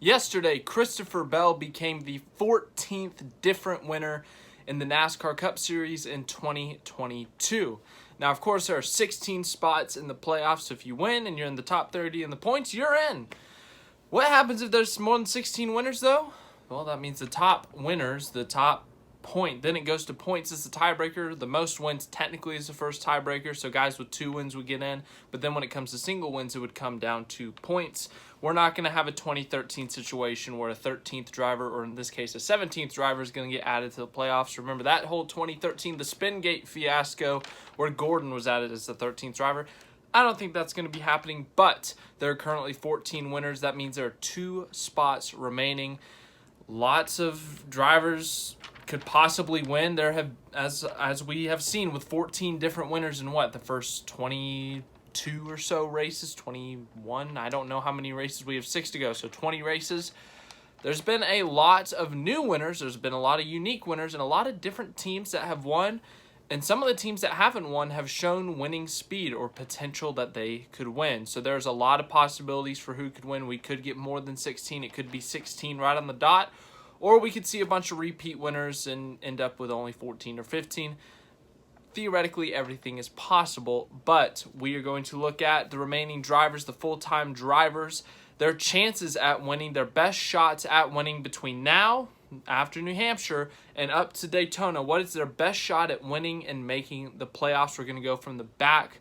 Yesterday, Christopher Bell became the 14th different winner in the NASCAR Cup Series in 2022. Now, of course, there are 16 spots in the playoffs. So if you win and you're in the top 30 in the points, you're in. What happens if there's more than 16 winners, though? Well, that means the top winners, the top point, then it goes to points as the tiebreaker. The most wins technically is the first tiebreaker, so guys with 2 wins would get in. But then when it comes to single wins, it would come down to points. We're not going to have a 2013 situation where a 13th driver, or in this case a 17th driver, is going to get added to the playoffs. Remember that whole 2013, the Spingate fiasco, where Gordon was added as the 13th driver. I don't think that's going to be happening, but there are currently 14 winners. That means there are 2 spots remaining. Lots of drivers could possibly win. There have, as we have seen, with 14 different winners in the first 22 or so races, 21. I don't know how many races. We have 6 to go, so 20 races. There's been a lot of new winners. There's been a lot of unique winners and a lot of different teams that have won. And some of the teams that haven't won have shown winning speed or potential that they could win. So there's a lot of possibilities for who could win. We could get more than 16. It could be 16 right on the dot. Or we could see a bunch of repeat winners and end up with only 14 or 15. Theoretically, everything is possible. But we are going to look at the remaining drivers, the full-time drivers, their chances at winning, their best shots at winning between now, after New Hampshire, and up to Daytona. What is their best shot at winning and making the playoffs? We're going to go from the back,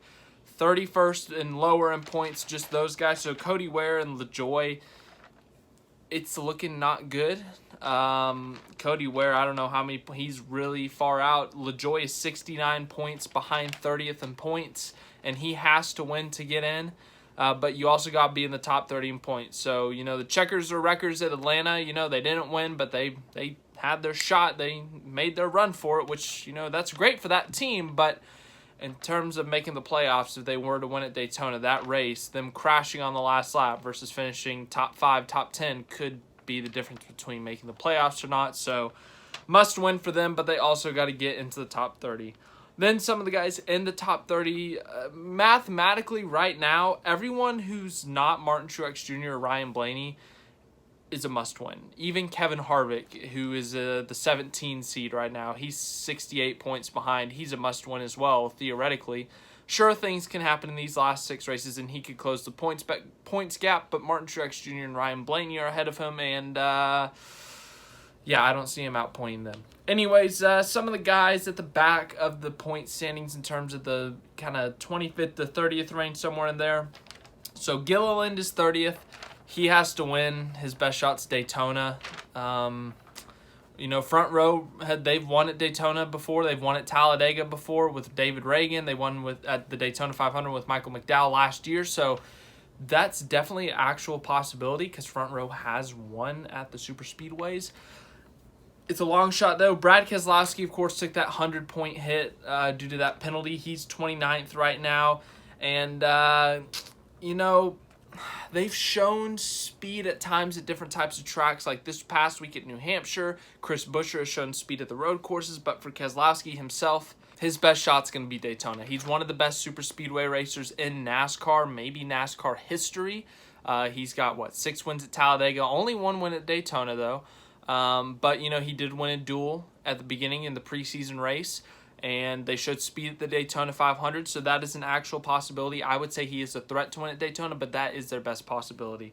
31st and lower in points, just those guys. So Cody Ware and LaJoie, it's looking not good. Cody Ware, I don't know how many, he's really far out. LaJoie is 69 points behind 30th in points, and he has to win to get in. But you also got to be in the top 30 in points. So, the checkers or wreckers at Atlanta, they didn't win, but they had their shot. They made their run for it, which, that's great for that team. But in terms of making the playoffs, if they were to win at Daytona, that race, them crashing on the last lap versus finishing top 5, top 10 could be the difference between making the playoffs or not. So, must win for them, but they also got to get into the top 30. Then some of the guys in the top 30, mathematically right now, everyone who's not Martin Truex Jr. or Ryan Blaney is a must-win. Even Kevin Harvick, who is the 17 seed right now, he's 68 points behind. He's a must-win as well, theoretically. Sure, things can happen in these last 6 races, and he could close the points gap, but Martin Truex Jr. and Ryan Blaney are ahead of him, and yeah, I don't see him outpointing them. Anyways, some of the guys at the back of the point standings in terms of the kind of 25th to 30th range, somewhere in there. So Gilliland is 30th. He has to win. His best shot's Daytona. Front row, they've won at Daytona before. They've won at Talladega before with David Reagan. They won at the Daytona 500 with Michael Mcdowell last year. So that's definitely an actual possibility because front row has won at the super speedways. It's a long shot, though. Brad Keselowski, of course, took that 100-point hit due to that penalty. He's 29th right now. And, they've shown speed at times at different types of tracks. Like this past week at New Hampshire, Chris Buescher has shown speed at the road courses. But for Keselowski himself, his best shot's going to be Daytona. He's one of the best super speedway racers in NASCAR, maybe NASCAR history. He's got, 6 wins at Talladega. Only 1 win at Daytona, though. But, he did win a duel at the beginning in the preseason race, and they showed speed at the Daytona 500, so that is an actual possibility. I would say he is a threat to win at Daytona, but that is their best possibility.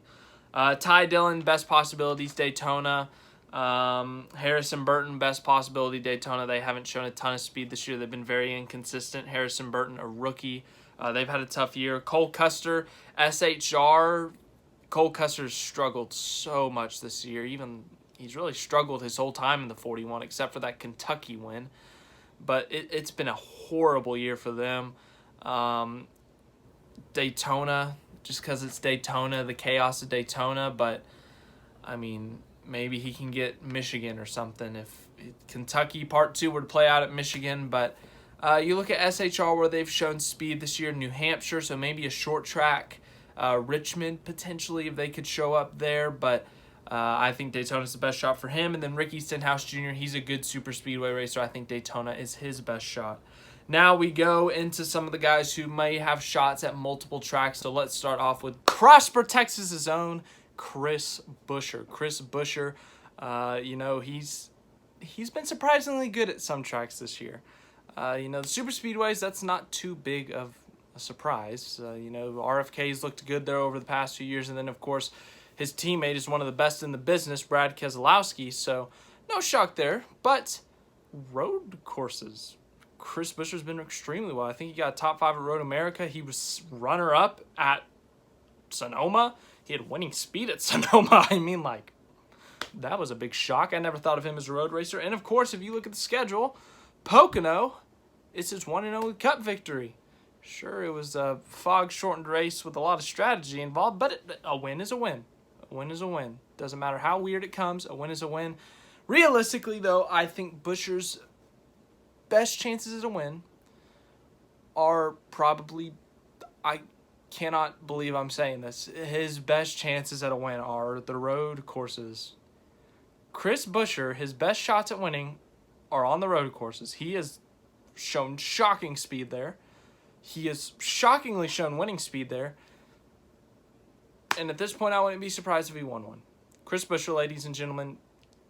Ty Dillon, best possibilities, Daytona. Harrison Burton, best possibility, Daytona. They haven't shown a ton of speed this year. They've been very inconsistent. Harrison Burton, a rookie. They've had a tough year. Cole Custer, SHR. Cole Custer's struggled so much this year, he's really struggled his whole time in the 41, except for that Kentucky win. But it's been a horrible year for them. Daytona, just because it's Daytona, the chaos of Daytona. But, maybe he can get Michigan or something if Kentucky Part 2 were to play out at Michigan. But you look at SHR where they've shown speed this year. New Hampshire, so maybe a short track. Richmond, potentially, if they could show up there. But I think Daytona's the best shot for him. And then Ricky Stenhouse Jr., he's a good super speedway racer. I think Daytona is his best shot. Now we go into some of the guys who may have shots at multiple tracks. So let's start off with Prosper, Texas's own Chris Buescher. Chris Buescher, you know, he's been surprisingly good at some tracks this year. You know, the super speedways, that's not too big of a surprise. You know, RFK's looked good there over the past few years, and then of course his teammate is one of the best in the business, Brad Keselowski, so no shock there. But road courses, Chris Buescher's been extremely well. I think he got top 5 at Road America. He was runner-up at Sonoma. He had winning speed at Sonoma. I mean, like, that was a big shock. I never thought of him as a road racer. And, of course, if you look at the schedule, Pocono is his one and only Cup victory. Sure, it was a fog-shortened race with a lot of strategy involved, but a win is a win. A win is a win. Doesn't matter how weird it comes, a win is a win. Realistically, though, I think Buescher's best chances at a win are probably, I cannot believe I'm saying this, his best chances at a win are the road courses. Chris Buescher, his best shots at winning are on the road courses. He has shown shocking speed there. He has shockingly shown winning speed there. And at this point, I wouldn't be surprised if he won one. Chris Buescher, ladies and gentlemen,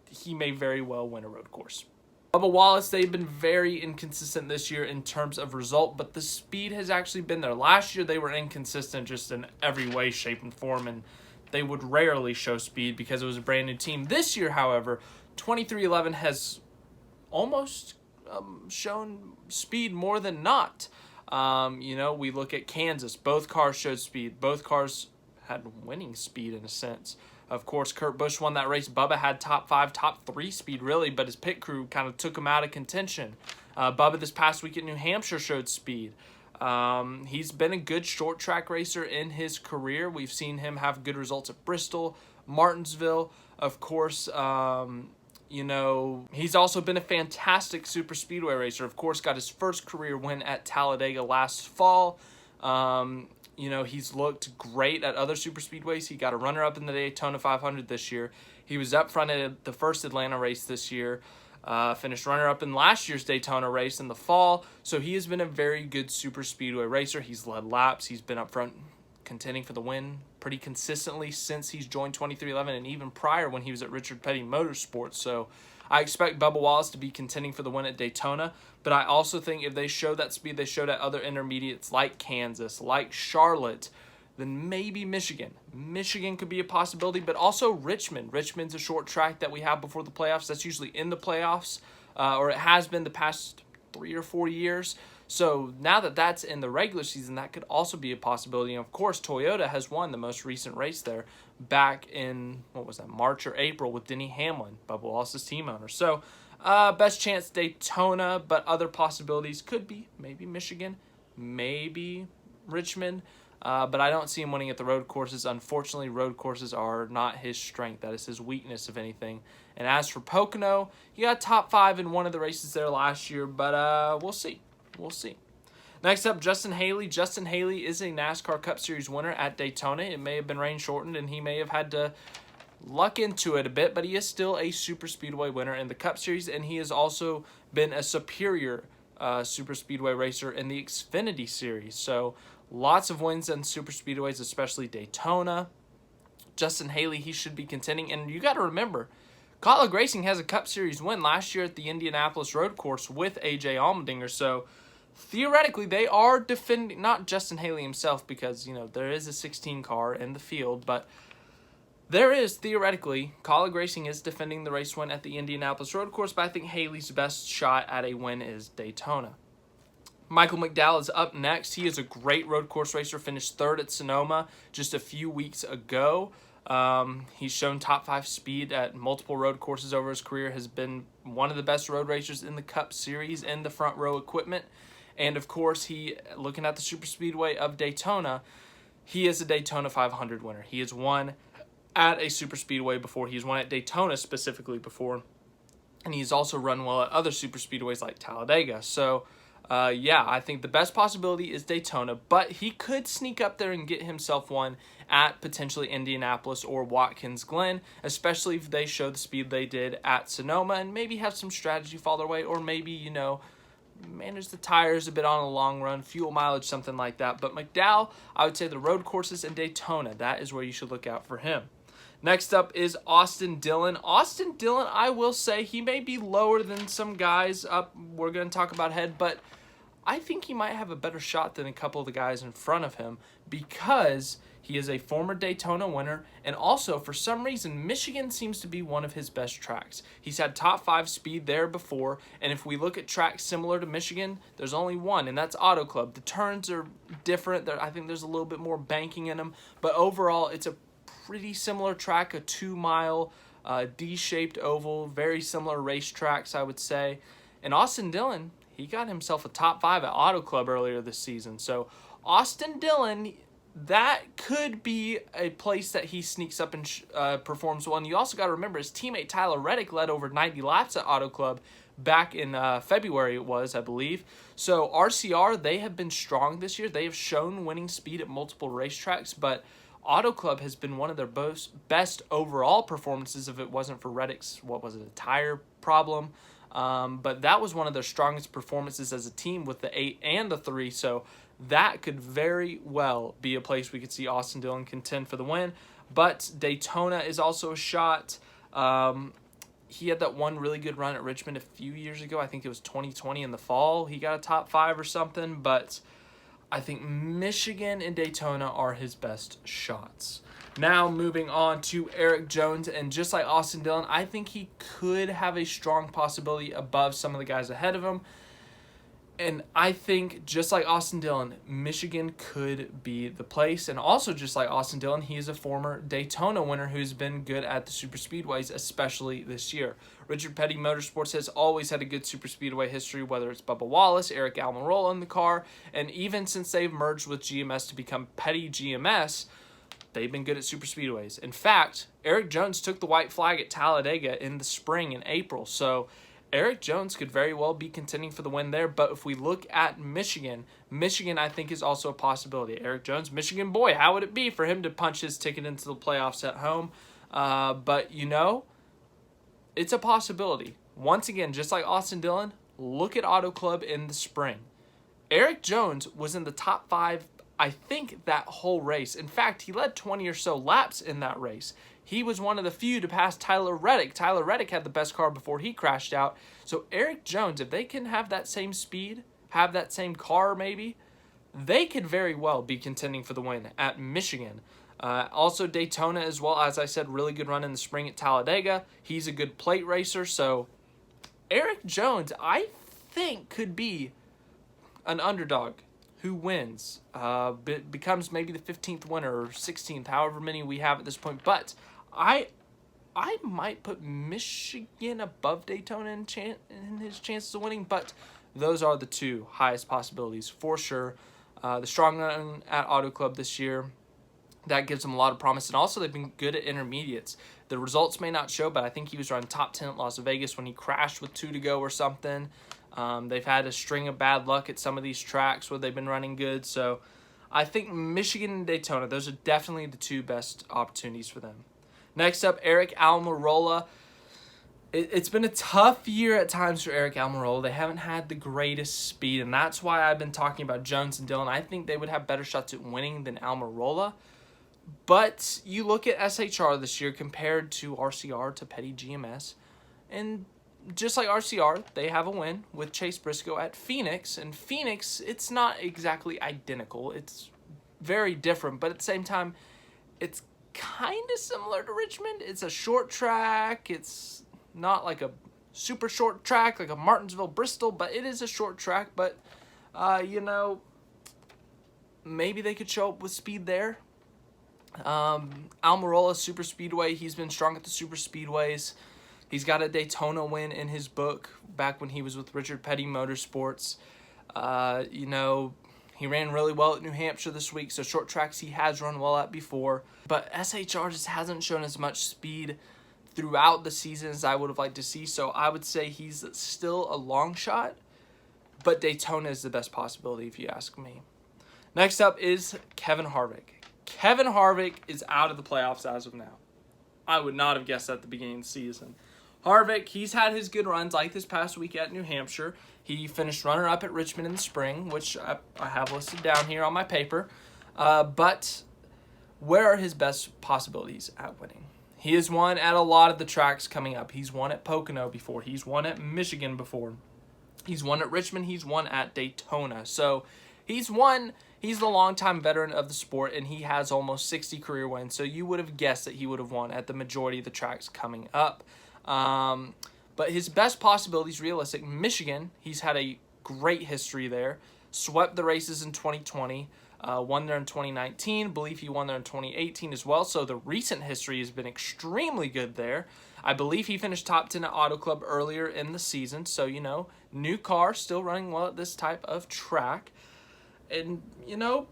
he may very well win a road course. Bubba Wallace, they've been very inconsistent this year in terms of result, but the speed has actually been there. Last year, they were inconsistent just in every way, shape, and form, and they would rarely show speed because it was a brand new team. This year, however, 2311 has almost shown speed more than not. You know, we look at Kansas. Both cars showed speed. Both cars had winning speed in a sense. Of course, Kurt Busch won that race. Bubba had top 5, top 3 speed, really, but his pit crew kind of took him out of contention. Bubba this past week at New Hampshire showed speed. He's been a good short track racer in his career. We've seen him have good results at Bristol, Martinsville. Of course, you know, he's also been a fantastic super speedway racer. Of course, got his first career win at Talladega last fall. You know, he's looked great at other super speedways. He got a runner-up in the Daytona 500 this year. He was up front at the first Atlanta race this year. Finished runner-up in last year's Daytona race in the fall. So he has been a very good super speedway racer. He's led laps. He's been up front contending for the win pretty consistently since he's joined 2311 and even prior when he was at Richard Petty Motorsports. So I expect Bubba Wallace to be contending for the win at Daytona, but I also think if they show that speed they showed at other intermediates like Kansas, like Charlotte, then maybe Michigan. Michigan could be a possibility, but also Richmond. Richmond's a short track that we have before the playoffs. That's usually in the playoffs, or it has been the past 3 or 4 years. So now that that's in the regular season, that could also be a possibility. And of course, Toyota has won the most recent race there back in, what was that, March or April with Denny Hamlin, Bubba Wallace's team owner. So best chance Daytona, but other possibilities could be maybe Michigan, maybe Richmond. But I don't see him winning at the road courses. Unfortunately, road courses are not his strength. That is his weakness, if anything. And as for Pocono, he got top 5 in one of the races there last year, but we'll see. We'll see. Next up, Justin Haley. Justin Haley is a NASCAR Cup Series winner at Daytona. It may have been rain-shortened, and he may have had to luck into it a bit, but he is still a super speedway winner in the Cup Series, and he has also been a superior super speedway racer in the Xfinity Series. So lots of wins in super speedways, especially Daytona. Justin Haley, he should be contending, and you got to remember, Kaulig Racing has a Cup Series win last year at the Indianapolis road course with A.J. Allmendinger, so theoretically, they are defending, not Justin Haley himself, because, you know, there is a 16 car in the field, but there is, theoretically, Kaulig Racing is defending the race win at the Indianapolis road course, but I think Haley's best shot at a win is Daytona. Michael Mcdowell is up next. He is a great road course racer, finished 3rd at Sonoma just a few weeks ago. He's shown top 5 speed at multiple road courses over his career, has been one of the best road racers in the Cup Series in the front row equipment. And of course, he, looking at the super speedway of Daytona, he is a Daytona 500 winner. He has won at a super speedway before. He's won at Daytona specifically before. And he's also run well at other super speedways like Talladega. So, yeah, I think the best possibility is Daytona, but he could sneak up there and get himself one at potentially Indianapolis or Watkins Glen, especially if they show the speed they did at Sonoma and maybe have some strategy fall their way, or maybe, you know, manage the tires a bit on a long run, fuel mileage, something like that. But McDowell, I would say the road courses and Daytona, that is where you should look out for him. Next up is Austin Dillon. Austin Dillon, I will say, he may be lower than some guys up we're going to talk about ahead, but I think he might have a better shot than a couple of the guys in front of him because he is a former Daytona winner, and also, for some reason, Michigan seems to be one of his best tracks. He's had top 5 speed there before, and if we look at tracks similar to Michigan, there's only one, and that's Auto Club. The turns are different. I think there's a little bit more banking in them, but overall, it's a pretty similar track, a 2-mile D-shaped oval, very similar racetracks, I would say. And Austin Dillon, he got himself a top 5 at Auto Club earlier this season. So Austin Dillon, that could be a place that he sneaks up and performs well. And you also got to remember his teammate Tyler Reddick led over 90 laps at Auto Club back in February it was, I believe. So RCR, they have been strong this year. They have shown winning speed at multiple racetracks, but Auto Club has been one of their best overall performances if it wasn't for Reddick's, a tire problem. But that was one of their strongest performances as a team with the 8 and the 3. So that could very well be a place we could see Austin Dillon contend for the win. But Daytona is also a shot. He had that one really good run at Richmond a few years ago. I think it was 2020 in the fall. He got a top 5 or something, but I think Michigan and Daytona are his best shots. Now moving on to Erik Jones, and just like Austin Dillon, I think he could have a strong possibility above some of the guys ahead of him. And I think, just like Austin Dillon, Michigan could be the place. And also, just like Austin Dillon, he is a former Daytona winner who's been good at the superspeedways, especially this year. Richard Petty Motorsports has always had a good superspeedway history, whether it's Bubba Wallace, Eric Almarola in the car, and even since they've merged with GMS to become Petty GMS, they've been good at superspeedways. In fact, Erik Jones took the white flag at Talladega in the spring in April, so Erik Jones could very well be contending for the win there. But if we look at Michigan I think is also a possibility. Erik Jones, Michigan boy, how would it be for him to punch his ticket into the playoffs at home? But it's a possibility. Once again, just like Austin Dillon, look at Auto Club in the spring. Erik Jones was in the top 5, I think, that whole race. In fact, he led 20 or so laps in that race. He was one of the few to pass Tyler Reddick. Tyler Reddick had the best car before he crashed out. So Erik Jones, if they can have that same speed, have that same car maybe, they could very well be contending for the win at Michigan. Also Daytona as well, as I said, really good run in the spring at Talladega. He's a good plate racer, so Erik Jones, I think, could be an underdog who wins, becomes maybe the 15th winner or 16th, however many we have at this point. But I might put Michigan above Daytona in his chances of winning, but those are the two highest possibilities for sure. The strong run at Auto Club this year, that gives them a lot of promise. And also, they've been good at intermediates. The results may not show, but I think he was running top 10 at Las Vegas when he crashed with 2 to go or something. They've had a string of bad luck at some of these tracks where they've been running good. So I think Michigan and Daytona, those are definitely the 2 best opportunities for them. Next up, Aric Almirola. It's been a tough year at times for Aric Almirola. They haven't had the greatest speed, and that's why I've been talking about Jones and Dillon. I think they would have better shots at winning than Almirola. But you look at SHR this year compared to RCR to Petty GMS, and just like RCR, they have a win with Chase Briscoe at Phoenix. And Phoenix, it's not exactly identical. It's very different, but at the same time, it's kind of similar to Richmond. It's a short track. It's not like a super short track like a Martinsville, Bristol, but it is a short track. But, maybe they could show up with speed there. Almarola Super Speedway, he's been strong at the Super Speedways. He's got a Daytona win in his book back when he was with Richard Petty Motorsports. He ran really well at New Hampshire this week, so short tracks he has run well at before. But SHR just hasn't shown as much speed throughout the season as I would have liked to see, so I would say he's still a long shot, but Daytona is the best possibility if you ask me. Next up is Kevin Harvick. Kevin Harvick is out of the playoffs as of now. I would not have guessed that at the beginning of the season. Harvick, he's had his good runs like this past week at New Hampshire. He finished runner-up at Richmond in the spring, which I have listed down here on my paper. But where are his best possibilities at winning? He has won at a lot of the tracks coming up. He's won at Pocono before. He's won at Michigan before. He's won at Richmond. He's won at Daytona. So he's won. He's the longtime veteran of the sport, and he has almost 60 career wins. So you would have guessed that he would have won at the majority of the tracks coming up. But his best possibilities, realistic, Michigan, he's had a great history there. Swept the races in 2020. Won there in 2019. Believe he won there in 2018 as well. So the recent history has been extremely good there. I believe he finished top 10 at Auto Club earlier in the season. So, new car, still running well at this type of track. And,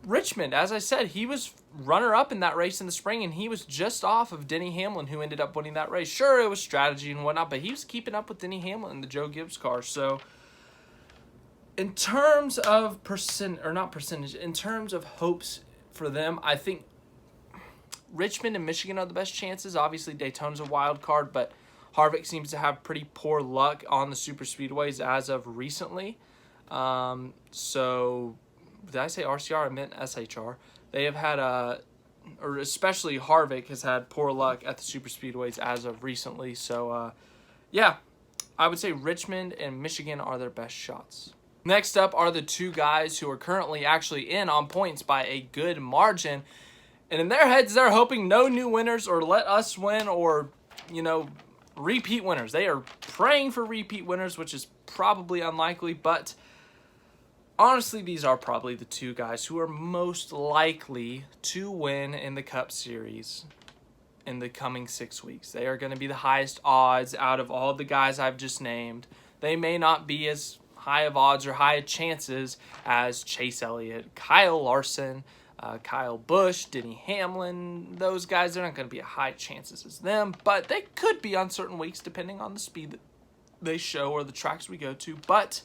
Richmond, as I said, he was runner-up in that race in the spring, and he was just off of Denny Hamlin, who ended up winning that race. Sure, it was strategy and whatnot, but he was keeping up with Denny Hamlin in the Joe Gibbs car. So, in terms of in terms of hopes for them, I think Richmond and Michigan are the best chances. Obviously, Daytona's a wild card, but Harvick seems to have pretty poor luck on the super speedways as of recently. So, did I say RCR? I meant SHR. They have had or especially Harvick has had poor luck at the super speedways as of recently. So, yeah, I would say Richmond and Michigan are their best shots. Next up are the two guys who are currently actually in on points by a good margin. And in their heads, they're hoping no new winners or let us win or, repeat winners. They are praying for repeat winners, which is probably unlikely. But honestly, these are probably the two guys who are most likely to win in the Cup Series in the coming 6 weeks. They are going to be the highest odds out of all the guys I've just named. They may not be as high of odds or high of chances as Chase Elliott, Kyle Larson, Kyle Busch, Denny Hamlin. Those guys, they're not going to be as high chances as them, but they could be on certain weeks depending on the speed that they show or the tracks we go to. But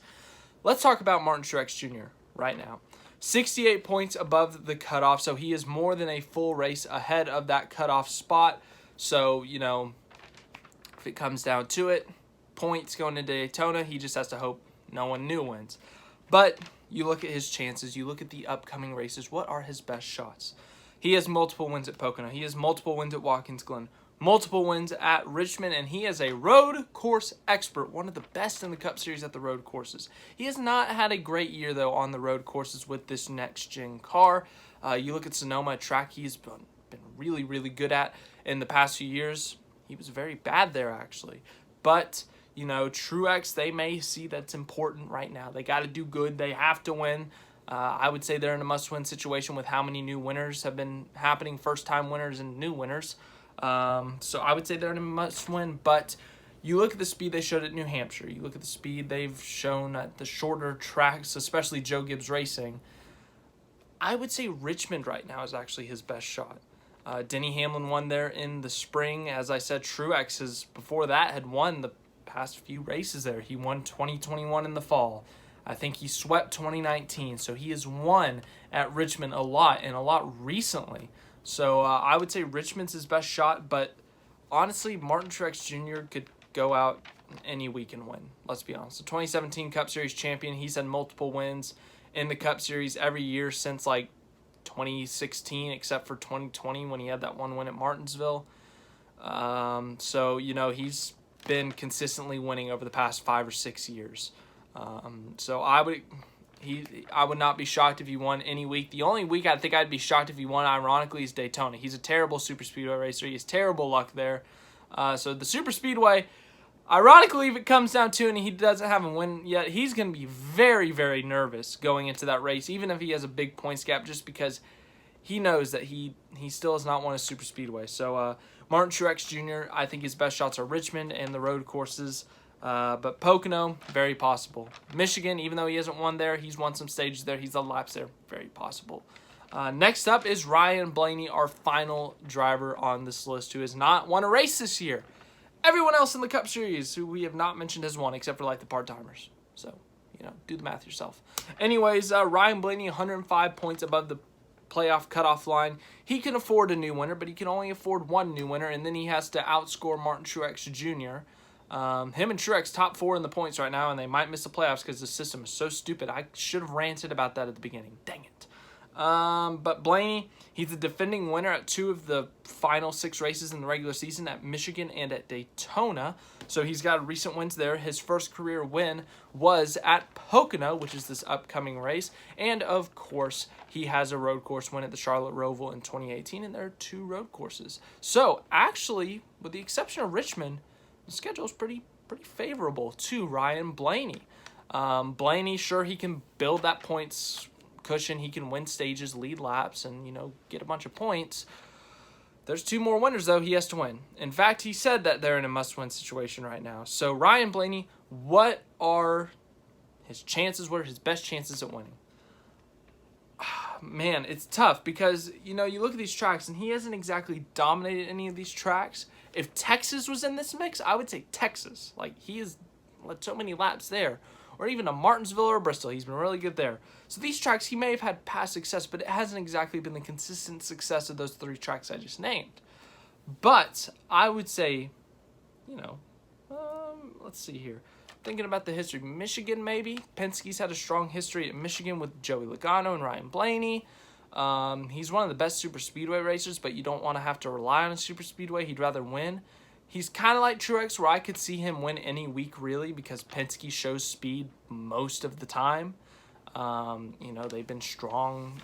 let's talk about Martin Truex Jr. right now. 68 points above the cutoff, so he is more than a full race ahead of that cutoff spot. So, if it comes down to it, points going into Daytona, he just has to hope no one new wins. But you look at his chances, you look at the upcoming races, what are his best shots? He has multiple wins at Pocono. He has multiple wins at Watkins Glen, multiple wins at Richmond, and he is a road course expert, one of the best in the Cup Series at the road courses. He has not had a great year, though, on the road courses with this next-gen car. You look at Sonoma, a track he's been really, really good at in the past few years. He was very bad there, actually. But Truex, they may see that's important right now. They got to do good. They have to win. I would say they're in a must-win situation with how many new winners have been happening, first-time winners and new winners. So I would say they're in a must-win. But you look at the speed they showed at New Hampshire. You look at the speed they've shown at the shorter tracks, especially Joe Gibbs Racing. I would say Richmond right now is actually his best shot. Denny Hamlin won there in the spring. As I said, Truex before that had won the past few races there. He won 2021 in the fall. I think he swept 2019. So he has won at Richmond a lot and a lot recently. So I would say Richmond's his best shot. But honestly, Martin Truex Jr. could go out any week and win. Let's be honest. The 2017 Cup Series champion. He's had multiple wins in the Cup Series every year since 2016, except for 2020 when he had that one win at Martinsville. So he's been consistently winning over the past 5 or 6 years. So I would not be shocked if he won any week. The only week I think I'd be shocked if he won, ironically, is Daytona. He's a terrible super speedway racer. He has terrible luck there. So the super speedway, ironically, if it comes down to it and he doesn't have a win yet, he's going to be very, very nervous going into that race, even if he has a big points gap, just because he knows that he still has not won a super speedway. So Martin Sherex Jr., I think his best shots are Richmond and the road courses. But Pocono, very possible. Michigan, even though he hasn't won there, he's won some stages there. He's on laps there, very possible. Next up is Ryan Blaney, our final driver on this list, who has not won a race this year. Everyone else in the Cup Series who we have not mentioned has won, except for the part-timers. So, do the math yourself. Anyways, Ryan Blaney, 105 points above the playoff cutoff line. He can afford a new winner, but he can only afford one new winner, and then he has to outscore Martin Truex Jr. Him and Truex top 4 in the points right now, and they might miss the playoffs because the system is so stupid. I should have ranted about that at the beginning. Dang it. But Blaney, he's the defending winner at 2 of the final 6 races in the regular season at Michigan and at Daytona. So he's got recent wins there. His first career win was at Pocono, which is this upcoming race. And, of course, he has a road course win at the Charlotte Roval in 2018, and there are 2 road courses. So, actually, with the exception of Richmond, the schedule is pretty favorable to Ryan Blaney. Blaney, sure, he can build that points cushion. He can win stages, lead laps, and, you know, get a bunch of points. There's 2 more winners, though, he has to win. In fact, he said that they're in a must-win situation right now. So, Ryan Blaney, what are his chances? What are his best chances at winning? Man, it's tough because, you know, you look at these tracks, and he hasn't exactly dominated any of these tracks. If Texas was in this mix, I would say Texas. Like, he has led so many laps there. Or even a Martinsville or a Bristol. He's been really good there. So these tracks, he may have had past success, but it hasn't exactly been the consistent success of those 3 tracks I just named. But I would say, you know, let's see here. Thinking about the history, Michigan maybe. Penske's had a strong history at Michigan with Joey Logano and Ryan Blaney. He's one of the best super speedway racers, but you don't want to have to rely on a super speedway. He'd rather win. He's kind of like Truex, where I could see him win any week, really, because Penske shows speed most of the time. You know, they've been strong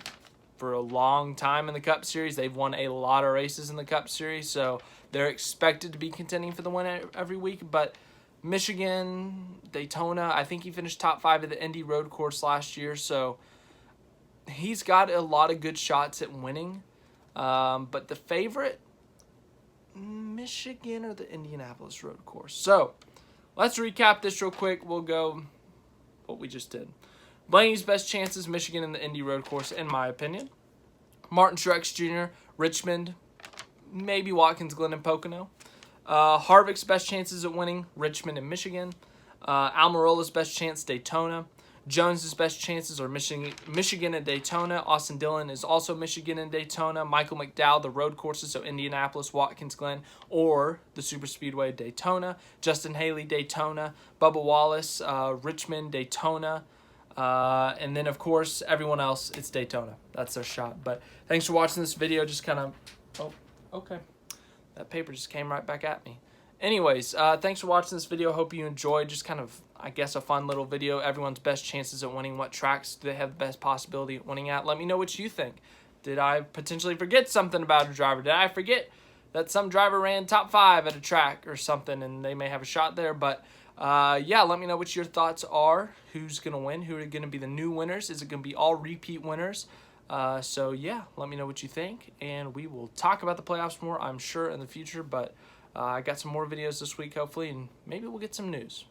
for a long time in the Cup Series. They've won a lot of races in the Cup Series, so they're expected to be contending for the win every week. But Michigan, Daytona, I think he finished top 5 at the Indy Road Course last year, so he's got a lot of good shots at winning. But the favorite, Michigan or the Indianapolis road course. So, let's recap this real quick. We'll go what we just did. Blaney's best chances, Michigan and the Indy road course, in my opinion. Martin Truex Jr., Richmond, maybe Watkins Glen and Pocono. Harvick's best chances at winning, Richmond and Michigan. Almarola's best chance, Daytona. Jones's best chances are Michigan and Daytona. Austin Dillon is also Michigan and Daytona. Michael McDowell, the road courses, so Indianapolis, Watkins Glen, or the Super Speedway Daytona. Justin Haley, Daytona. Bubba Wallace, Richmond, Daytona. And then, of course, everyone else, it's Daytona. That's their shot. But thanks for watching this video. Just kind of... Oh, okay. That paper just came right back at me. Anyways, thanks for watching this video. Hope you enjoyed. Just kind of, I guess, a fun little video. Everyone's best chances at winning. What tracks do they have the best possibility at winning at? Let me know what you think. Did I potentially forget something about a driver? Did I forget that some driver ran top 5 at a track or something and they may have a shot there? But, yeah, let me know what your thoughts are. Who's going to win? Who are going to be the new winners? Is it going to be all repeat winners? So, yeah, let me know what you think. And we will talk about the playoffs more, I'm sure, in the future. But I got some more videos this week, hopefully, and maybe we'll get some news.